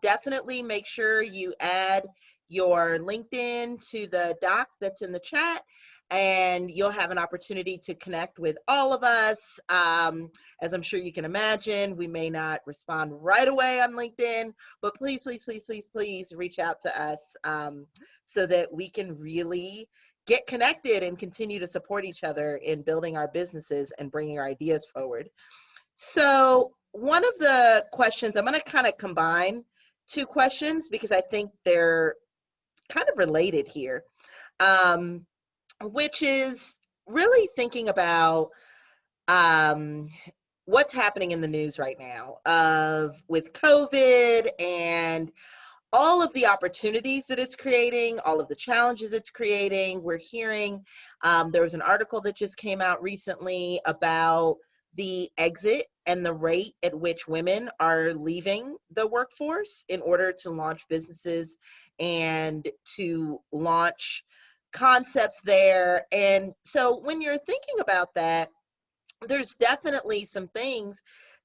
Definitely make sure you add your LinkedIn to the doc that's in the chat, and you'll have an opportunity to connect with all of us. As I'm sure you can imagine, we may not respond right away on LinkedIn, but please, please, please, please, please reach out to us so that we can really get connected and continue to support each other in building our businesses and bringing our ideas forward. So one of the questions, I'm going to kind of combine two questions because I think they're kind of related here, which is really thinking about what's happening in the news right now with COVID and all of the opportunities that it's creating, all of the challenges it's creating. We're hearing, there was an article that just came out recently about the exit and the rate at which women are leaving the workforce in order to launch businesses and to launch concepts there. And so when you're thinking about that, there's definitely some things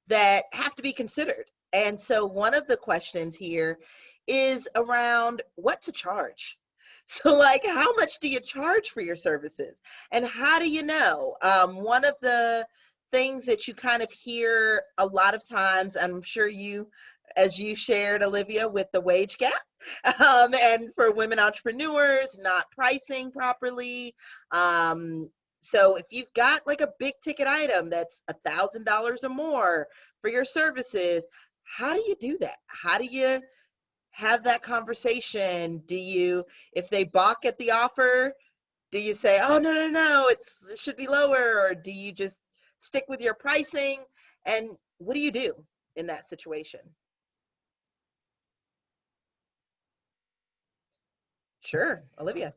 that have to be considered. And so one of the questions here is around what to charge. So like, how much do you charge for your services? And how do you know? One of the things that you kind of hear a lot of times, I'm sure you, as you shared, Olivia, with the wage gap, and for women entrepreneurs, not pricing properly. So if you've got like a big ticket item that's $1,000 or more for your services, how do you do that? How do you have that conversation? Do you, if they balk at the offer, do you say, oh, no, it should be lower? Or do you just stick with your pricing? And what do you do in that situation? Sure, Olivia.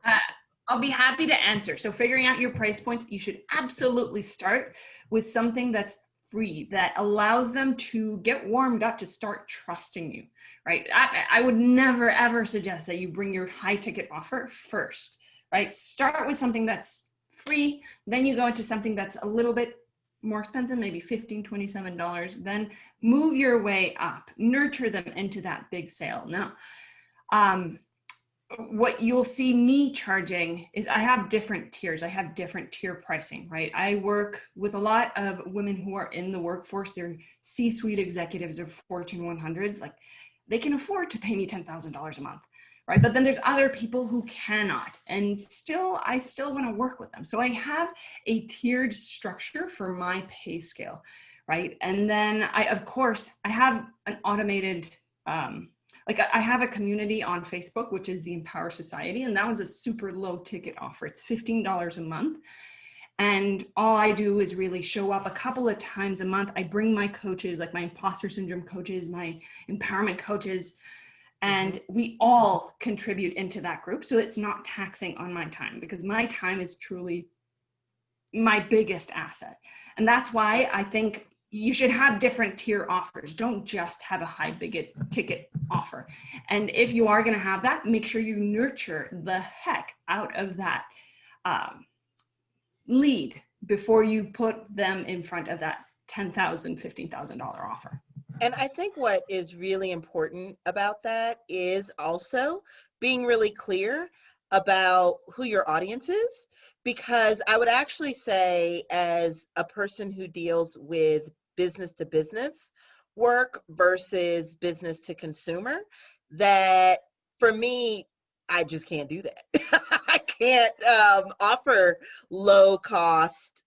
I'll be happy to answer. So figuring out your price points, you should absolutely start with something that's free, that allows them to get warmed up to start trusting you, right? I would never, ever suggest that you bring your high ticket offer first, right? Start with something that's free. Then you go into something that's a little bit more expensive, maybe $15, $27. Then move your way up, nurture them into that big sale. Now, what you'll see me charging is I have different tiers. I have different tier pricing, right? I work with a lot of women who are in the workforce. They're C-suite executives of Fortune 100s. Like, they can afford to pay me $10,000 a month, right? But then there's other people who cannot, and I still want to work with them. So I have a tiered structure for my pay scale, right? And then I have an automated, I have a community on Facebook, which is the Empower Society, and that one's a super low ticket offer. It's $15 a month. And all I do is really show up a couple of times a month. I bring my coaches, like my imposter syndrome coaches, my empowerment coaches, and we all contribute into that group. So it's not taxing on my time, because my time is truly my biggest asset. And that's why I think you should have different tier offers. Don't just have a high big ticket offer. And if you are going to have that, make sure you nurture the heck out of that lead before you put them in front of that $10,000, $15,000 offer. And I think what is really important about that is also being really clear about who your audience is, because I would actually say, as a person who deals with business to business work versus business to consumer, that for me, I just can't do that. I can't offer low cost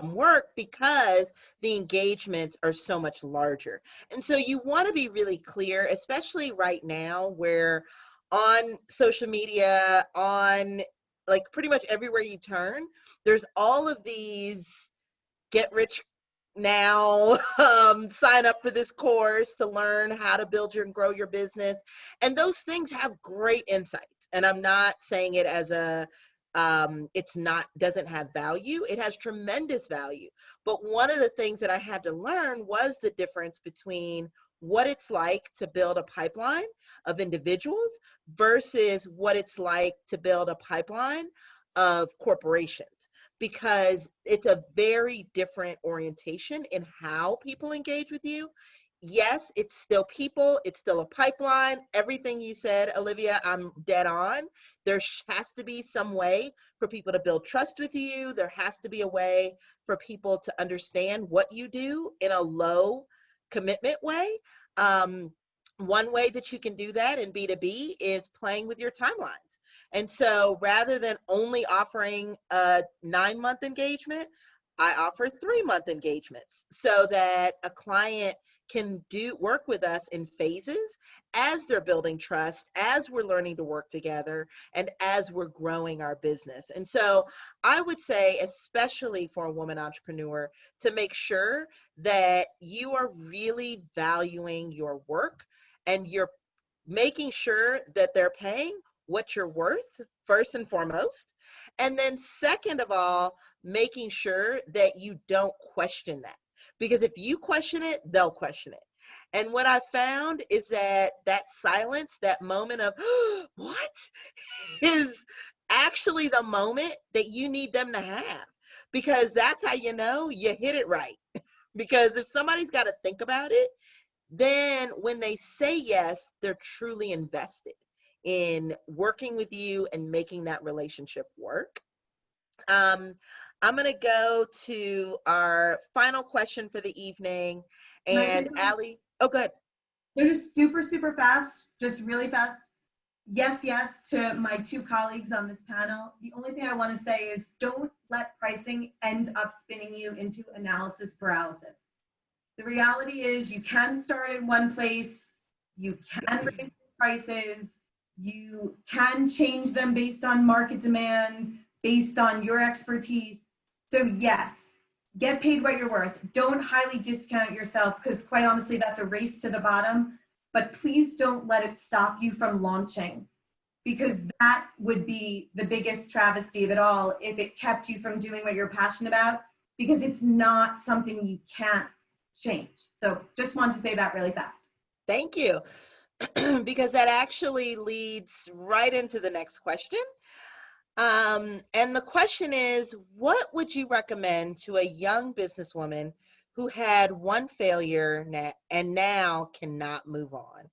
work because the engagements are so much larger. And so you want to be really clear, especially right now, where on social media, on like pretty much everywhere you turn, there's all of these get rich now, sign up for this course to learn how to build and grow your business. And those things have great insights. And I'm not saying it as a doesn't have value. It has tremendous value. But one of the things that I had to learn was the difference between what it's like to build a pipeline of individuals versus what it's like to build a pipeline of corporations, because it's a very different orientation in how people engage with you. Yes, it's still people, it's still a pipeline. Everything you said, Olivia, I'm dead on. There has to be some way for people to build trust with you. There has to be a way for people to understand what you do in a low commitment way. One way that you can do that in B2B is playing with your timelines. And so rather than only offering a 9-month engagement, I offer 3-month engagements so that a client can work with us in phases as they're building trust, as we're learning to work together, and as we're growing our business. And so I would say, especially for a woman entrepreneur, to make sure that you are really valuing your work and you're making sure that they're paying what you're worth, first and foremost. And then second of all, making sure that you don't question that. Because if you question it, they'll question it. And what I found is that silence, that moment of, what, is actually the moment that you need them to have. Because that's how you know you hit it right. Because if somebody's got to think about it, then when they say yes, they're truly invested in working with you and making that relationship work. I'm going to go to our final question for the evening. And Allie, oh, good. Just super, super fast, just really fast. Yes, yes to my 2 colleagues on this panel. The only thing I want to say is don't let pricing end up spinning you into analysis paralysis. The reality is you can start in one place, you can raise prices, you can change them based on market demands, based on your expertise. So yes, get paid what you're worth. Don't highly discount yourself, because quite honestly, that's a race to the bottom. But please don't let it stop you from launching, because that would be the biggest travesty of it all if it kept you from doing what you're passionate about, because it's not something you can't change. So just wanted to say that really fast. Thank you. Because that actually leads right into the next question. And the question is, what would you recommend to a young businesswoman who had one failure and now cannot move on?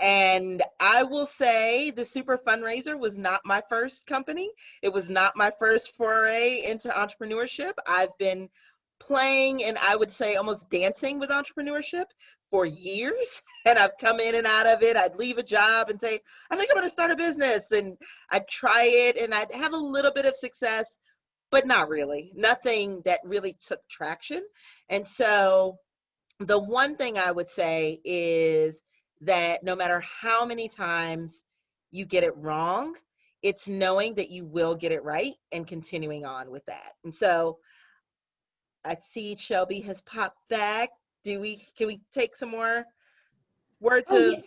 And I will say the Super Fundraiser was not my first company. It was not my first foray into entrepreneurship. I've been playing and I would say almost dancing with entrepreneurship for years. And I've come in and out of it. I'd leave a job and say, I think I'm going to start a business. And I'd try it and I'd have a little bit of success, but not really. Nothing that really took traction. And so the one thing I would say is that no matter how many times you get it wrong, it's knowing that you will get it right and continuing on with that. And so I see Shelby has popped back. Can we take some more words Oh, of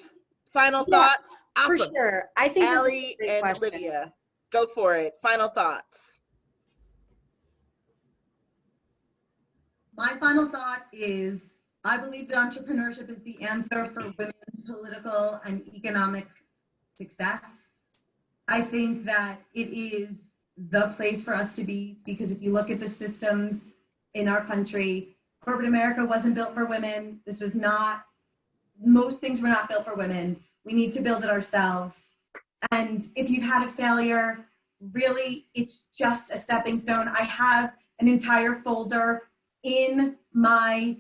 final yeah, thoughts? for Awesome. sure. I think this is a Allie great and question. Olivia, go for it. Final thoughts. My final thought is I believe that entrepreneurship is the answer for women's political and economic success. I think that it is the place for us to be because if you look at the systems in our country, corporate America wasn't built for women. This was not, most things were not built for women. We need to build it ourselves. And if you've had a failure, really, it's just a stepping stone. I have an entire folder in my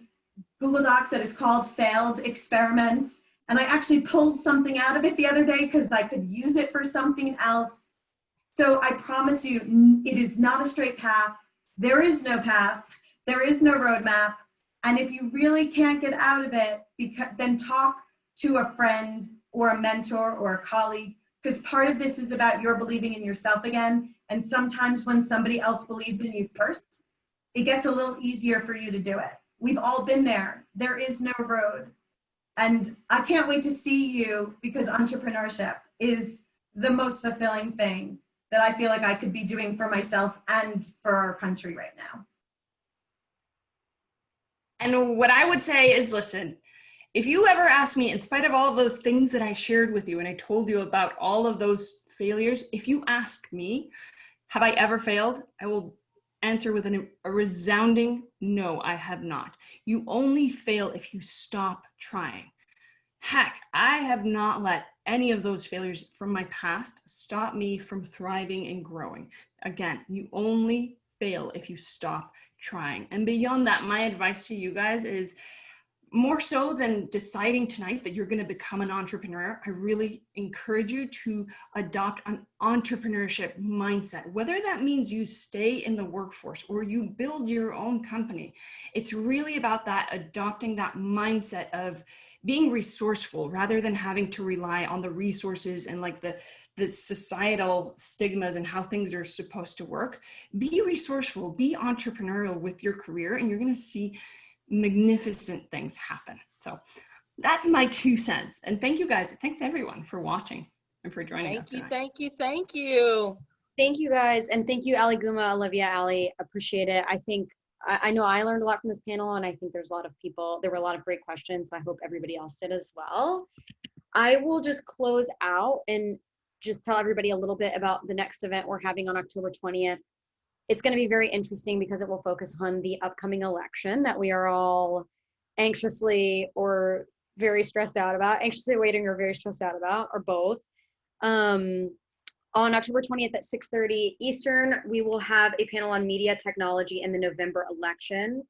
Google Docs that is called Failed Experiments. And I actually pulled something out of it the other day because I could use it for something else. So I promise you, it is not a straight path. There is no path. There is no roadmap. And if you really can't get out of it, then talk to a friend or a mentor or a colleague, because part of this is about your believing in yourself again. And sometimes when somebody else believes in you first, it gets a little easier for you to do it. We've all been there. There is no road. And I can't wait to see you because entrepreneurship is the most fulfilling thing that I feel like I could be doing for myself and for our country right now. And what I would say is, listen, if you ever ask me, in spite of all of those things that I shared with you and I told you about all of those failures, if you ask me, have I ever failed? I will answer with a resounding no, I have not. You only fail if you stop trying. Heck, I have not let any of those failures from my past stop me from thriving and growing. Again, you only fail if you stop trying. And beyond that, my advice to you guys is more so than deciding tonight that you're going to become an entrepreneur, I really encourage you to adopt an entrepreneurship mindset, whether that means you stay in the workforce or you build your own company. It's really about that, adopting that mindset of being resourceful rather than having to rely on the resources and like the societal stigmas and how things are supposed to work. Be resourceful, be entrepreneurial with your career, and you're going to see magnificent things happen. So that's my 2 cents. And thank you guys. Thanks everyone for watching and for joining us tonight. Thank you. Thank you guys. And thank you, Aliguma, Olivia, Allie. Appreciate it. I know I learned a lot from this panel, and I think there were a lot of great questions. So I hope everybody else did as well. I will just close out and just tell everybody a little bit about the next event we're having on October 20th. It's going to be very interesting because it will focus on the upcoming election that we are all anxiously or very stressed out about, anxiously waiting or very stressed out about, or both. On October 20th at 6:30 Eastern, we will have a panel on media technology in the November election.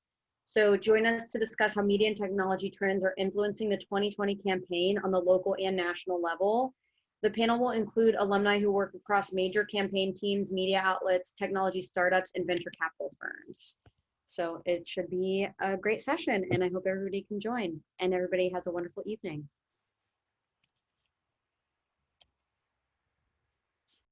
So join us to discuss how media and technology trends are influencing the 2020 campaign on the local and national level. The panel will include alumni who work across major campaign teams, media outlets, technology startups, and venture capital firms. So it should be a great session, and I hope everybody can join, and everybody has a wonderful evening.